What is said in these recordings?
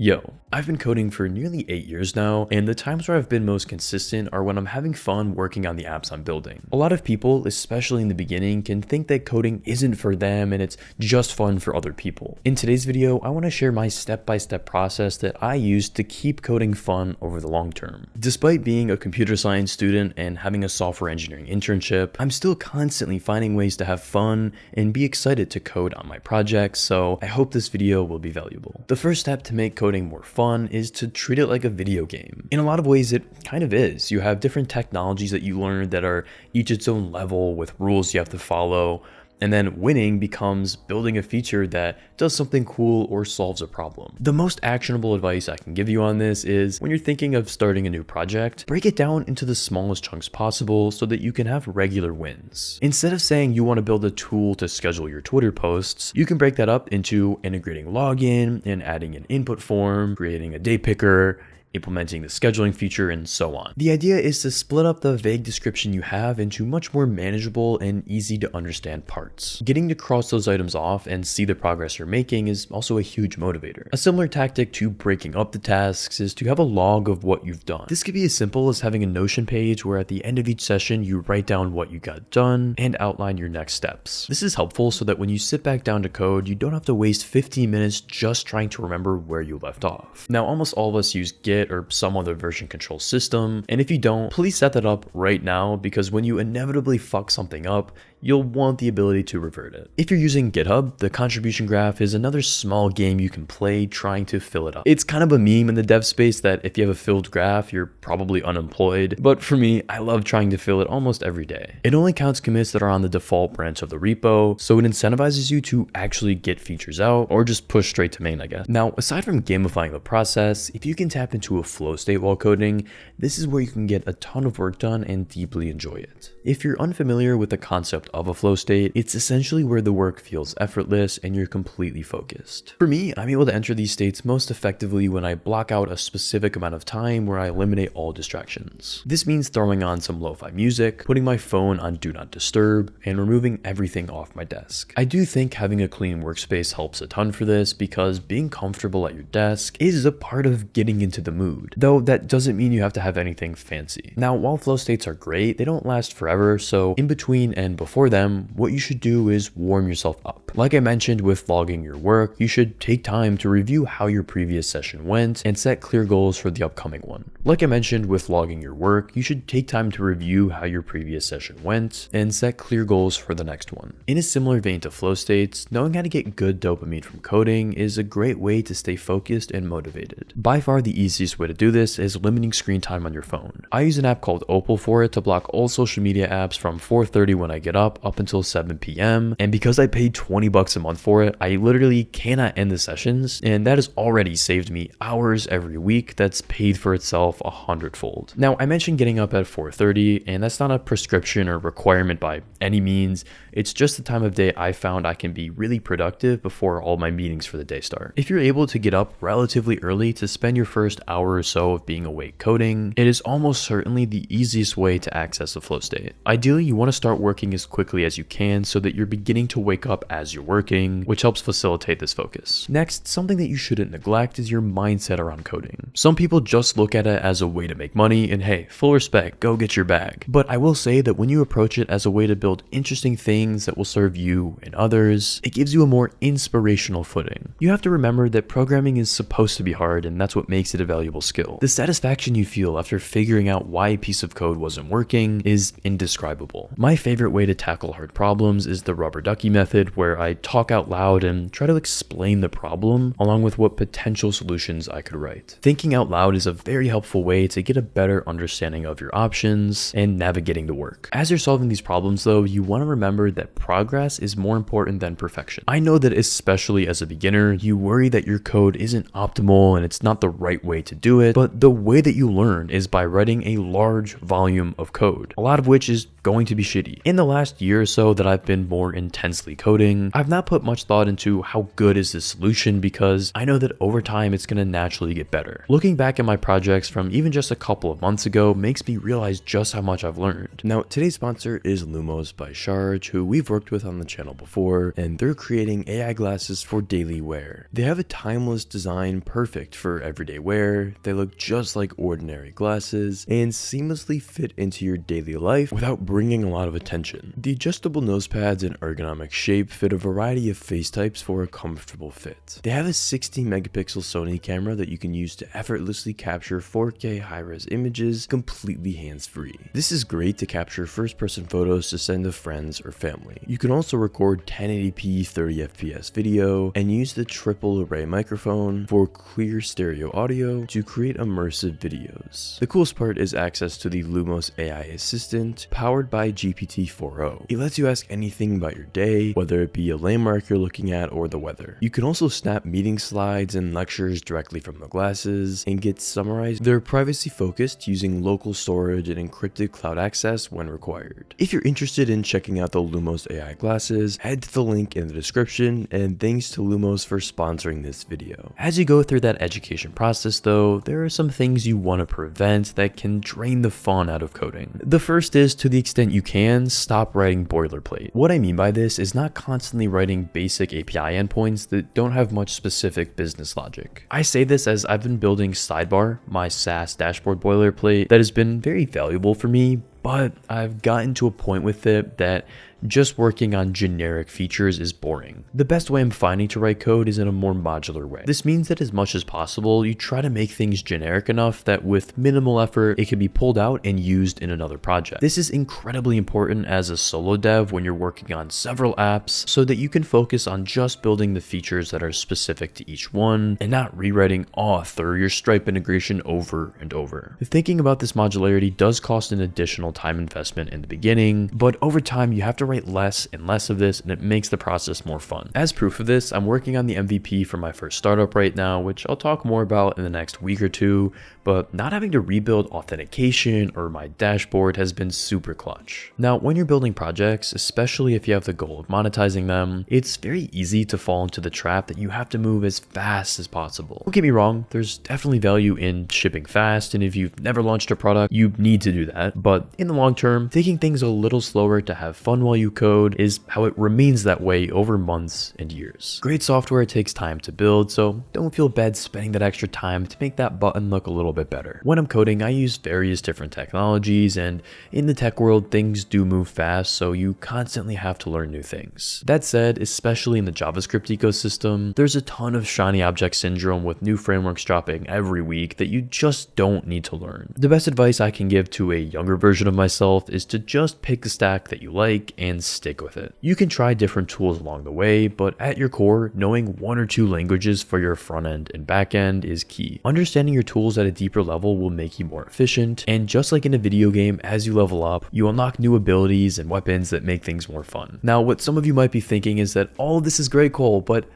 Yo, I've been coding for nearly 8 years now, and the times where I've been most consistent are when I'm having fun working on the apps I'm building. A lot of people, especially in the beginning, can think that coding isn't for them and it's just fun for other people. In today's video, I want to share my step-by-step process that I use to keep coding fun over the long term. Despite being a computer science student and having a software engineering internship, I'm still constantly finding ways to have fun and be excited to code on my projects, so I hope this video will be valuable. The first step to make coding more fun is to treat it like a video game. In a lot of ways, it kind of is. You have different technologies that you learn that are each its own level with rules you have to follow. And then winning becomes building a feature that does something cool or solves a problem. The most actionable advice I can give you on this is when you're thinking of starting a new project, break it down into the smallest chunks possible so that you can have regular wins. Instead of saying you want to build a tool to schedule your Twitter posts, you can break that up into integrating login and adding an input form, creating a day picker, implementing the scheduling feature, and so on. The idea is to split up the vague description you have into much more manageable and easy to understand parts. Getting to cross those items off and see the progress you're making is also a huge motivator. A similar tactic to breaking up the tasks is to have a log of what you've done. This could be as simple as having a Notion page where at the end of each session you write down what you got done and outline your next steps. This is helpful so that when you sit back down to code, you don't have to waste 15 minutes just trying to remember where you left off. Now, almost all of us use Git or some other version control system, and if you don't, please set that up right now, because when you inevitably fuck something up, you'll want the ability to revert it. If you're using GitHub, the contribution graph is another small game you can play trying to fill it up. It's kind of a meme in the dev space that if you have a filled graph, you're probably unemployed, but for me, I love trying to fill it almost every day. It only counts commits that are on the default branch of the repo, so it incentivizes you to actually get features out, or just push straight to main, I guess. Now, aside from gamifying the process, if you can tap into a flow state while coding, this is where you can get a ton of work done and deeply enjoy it. If you're unfamiliar with the concept of a flow state, it's essentially where the work feels effortless and you're completely focused. For me, I'm able to enter these states most effectively when I block out a specific amount of time where I eliminate all distractions. This means throwing on some lo-fi music, putting my phone on do not disturb, and removing everything off my desk. I do think having a clean workspace helps a ton for this, because being comfortable at your desk is a part of getting into the mood, though that doesn't mean you have to have anything fancy. Now, while flow states are great, they don't last forever, so in between and before them, what you should do is warm yourself up. Like I mentioned with logging your work, you should take time to review how your previous session went and set clear goals for the upcoming one. Like I mentioned with logging your work, you should take time to review how your previous session went and set clear goals for the next one. In a similar vein to flow states, knowing how to get good dopamine from coding is a great way to stay focused and motivated. By far the easiest way to do this is limiting screen time on your phone. I use an app called Opal for it to block all social media apps from 4:30 when I get up until 7 p.m. And because I paid $20 a month for it, I literally cannot end the sessions, and that has already saved me hours every week that's paid for itself 100-fold. Now, I mentioned getting up at 4:30, and that's not a prescription or requirement by any means. It's just the time of day I found I can be really productive before all my meetings for the day start. If you're able to get up relatively early to spend your first hour or so of being awake coding, it is almost certainly the easiest way to access a flow state. Ideally, you want to start working as quickly as you can so that you're beginning to wake up as you're working, which helps facilitate this focus. Next, something that you shouldn't neglect is your mindset around coding. Some people just look at it as a way to make money, and hey, full respect, go get your bag. But I will say that when you approach it as a way to build interesting things that will serve you and others, it gives you a more inspirational footing. You have to remember that programming is supposed to be hard, and that's what makes it a valuable skill. The satisfaction you feel after figuring out why a piece of code wasn't working is indescribable. My favorite way to tackle hard problems is the rubber ducky method, where I talk out loud and try to explain the problem along with what potential solutions I could write. Thinking out loud is a very helpful way to get a better understanding of your options and navigating the work. As you're solving these problems though, you want to remember that progress is more important than perfection. I know that especially as a beginner, you worry that your code isn't optimal and it's not the right way to do it, but the way that you learn is by writing a large volume of code, a lot of which is going to be shitty. In the last year or so that I've been more intensely coding, I've not put much thought into how good is this solution because I know that over time it's going to naturally get better. Looking back at my projects from even just a couple of months ago makes me realize just how much I've learned. Now, today's sponsor is Lumos by Sharge, who we've worked with on the channel before, and they're creating AI glasses for daily wear. They have a timeless design perfect for everyday wear. They look just like ordinary glasses and seamlessly fit into your daily life without bringing a lot of attention. The adjustable nose pads in ergonomic shape fit a variety of face types for a comfortable fit. They have a 60 megapixel Sony camera that you can use to effortlessly capture 4K high-res images completely hands-free. This is great to capture first-person photos to send to friends or family. You can also record 1080p 30fps video and use the triple array microphone for clear stereo audio to create immersive videos. The coolest part is access to the Lumos AI assistant powered by GPT-4o. It lets you ask anything about your day, whether it be a landmark you're looking at or the weather. You can also snap meeting slides and lectures directly from the glasses and get summarized. They're privacy focused, using local storage and encrypted cloud access when required. If you're interested in checking out the Lumos AI glasses, head to the link in the description, and thanks to Lumos for sponsoring this video. As you go through that education process though, there are some things you want to prevent that can drain the fun out of coding. The first is, to the extent you can, stop writing boilerplate. What I mean by this is not constantly writing basic API endpoints that don't have much specific business logic. I say this as I've been building Sidebar, my SaaS dashboard boilerplate that has been very valuable for me, but I've gotten to a point with it that just working on generic features is boring. The best way I'm finding to write code is in a more modular way. This means that as much as possible, you try to make things generic enough that with minimal effort, it can be pulled out and used in another project. This is incredibly important as a solo dev when you're working on several apps, so that you can focus on just building the features that are specific to each one and not rewriting auth or your Stripe integration over and over. Thinking about this modularity does cost an additional time investment in the beginning, but over time you have to write less and less of this, and it makes the process more fun. As proof of this, I'm working on the MVP for my first startup right now, which I'll talk more about in the next week or two, but not having to rebuild authentication or my dashboard has been super clutch. Now, when you're building projects, especially if you have the goal of monetizing them, it's very easy to fall into the trap that you have to move as fast as possible. Don't get me wrong, there's definitely value in shipping fast, and if you've never launched a product, you need to do that, but in the long term, taking things a little slower to have fun while you code is how it remains that way over months and years. Great software takes time to build, so don't feel bad spending that extra time to make that button look a little bit better. When I'm coding, I use various different technologies, and in the tech world, things do move fast, so you constantly have to learn new things. That said, especially in the JavaScript ecosystem, there's a ton of shiny object syndrome with new frameworks dropping every week that you just don't need to learn. The best advice I can give to a younger version of myself is to just pick a stack that you like and stick with it. You can try different tools along the way, but at your core, knowing one or two languages for your front end and back end is key. Understanding your tools at a deeper level will make you more efficient, and just like in a video game, as you level up, you unlock new abilities and weapons that make things more fun. Now, what some of you might be thinking is that all of this is great, Cole, but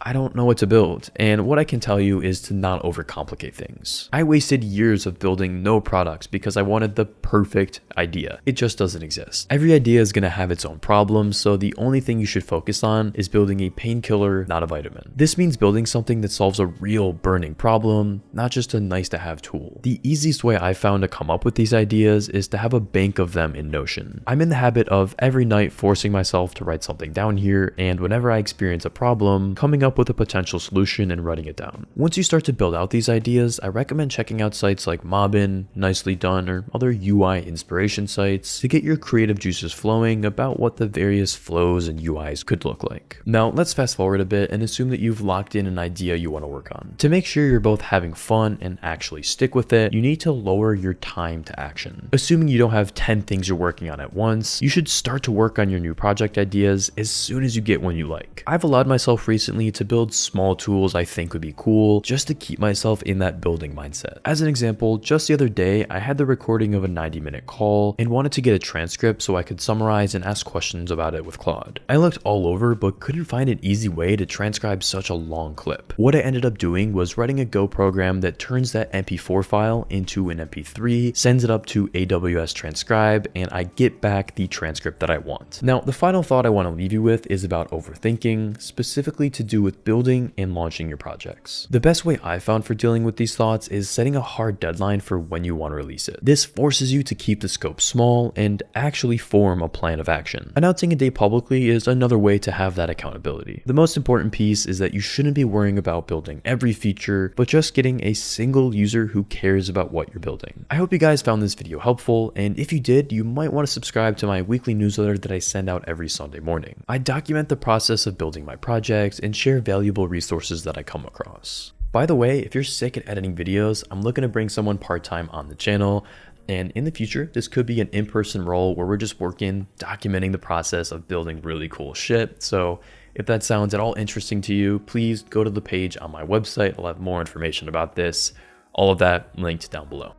I don't know what to build, and what I can tell you is to not overcomplicate things. I wasted years of building no products because I wanted the perfect idea. It just doesn't exist. Every idea is going to have its own problems, so the only thing you should focus on is building a painkiller, not a vitamin. This means building something that solves a real burning problem, not just a nice to have tool. The easiest way I found to come up with these ideas is to have a bank of them in Notion. I'm in the habit of every night forcing myself to write something down here, and whenever I experience a problem, coming up with a potential solution and writing it down. Once you start to build out these ideas, I recommend checking out sites like Mobbin, Nicely Done, or other UI inspiration sites to get your creative juices flowing about what the various flows and UIs could look like. Now, let's fast forward a bit and assume that you've locked in an idea you want to work on. To make sure you're both having fun and actually stick with it, you need to lower your time to action. Assuming you don't have 10 things you're working on at once, you should start to work on your new project ideas as soon as you get one you like. I've allowed myself recently to to build small tools I think would be cool just to keep myself in that building mindset. As an example, just the other day, I had the recording of a 90-minute call and wanted to get a transcript so I could summarize and ask questions about it with Claude. I looked all over but couldn't find an easy way to transcribe such a long clip. What I ended up doing was writing a Go program that turns that MP4 file into an MP3, sends it up to AWS Transcribe, and I get back the transcript that I want. Now, the final thought I want to leave you with is about overthinking, specifically to do with building and launching your projects. The best way I found for dealing with these thoughts is setting a hard deadline for when you want to release it. This forces you to keep the scope small and actually form a plan of action. Announcing a date publicly is another way to have that accountability. The most important piece is that you shouldn't be worrying about building every feature, but just getting a single user who cares about what you're building. I hope you guys found this video helpful, and if you did, you might want to subscribe to my weekly newsletter that I send out every Sunday morning. I document the process of building my projects and share valuable resources that I come across. By the way, if you're sick at editing videos, I'm looking to bring someone part-time on the channel. And in the future, this could be an in-person role where we're just working, documenting the process of building really cool shit. So if that sounds at all interesting to you, please go to the page on my website. I'll have more information about this. All of that linked down below.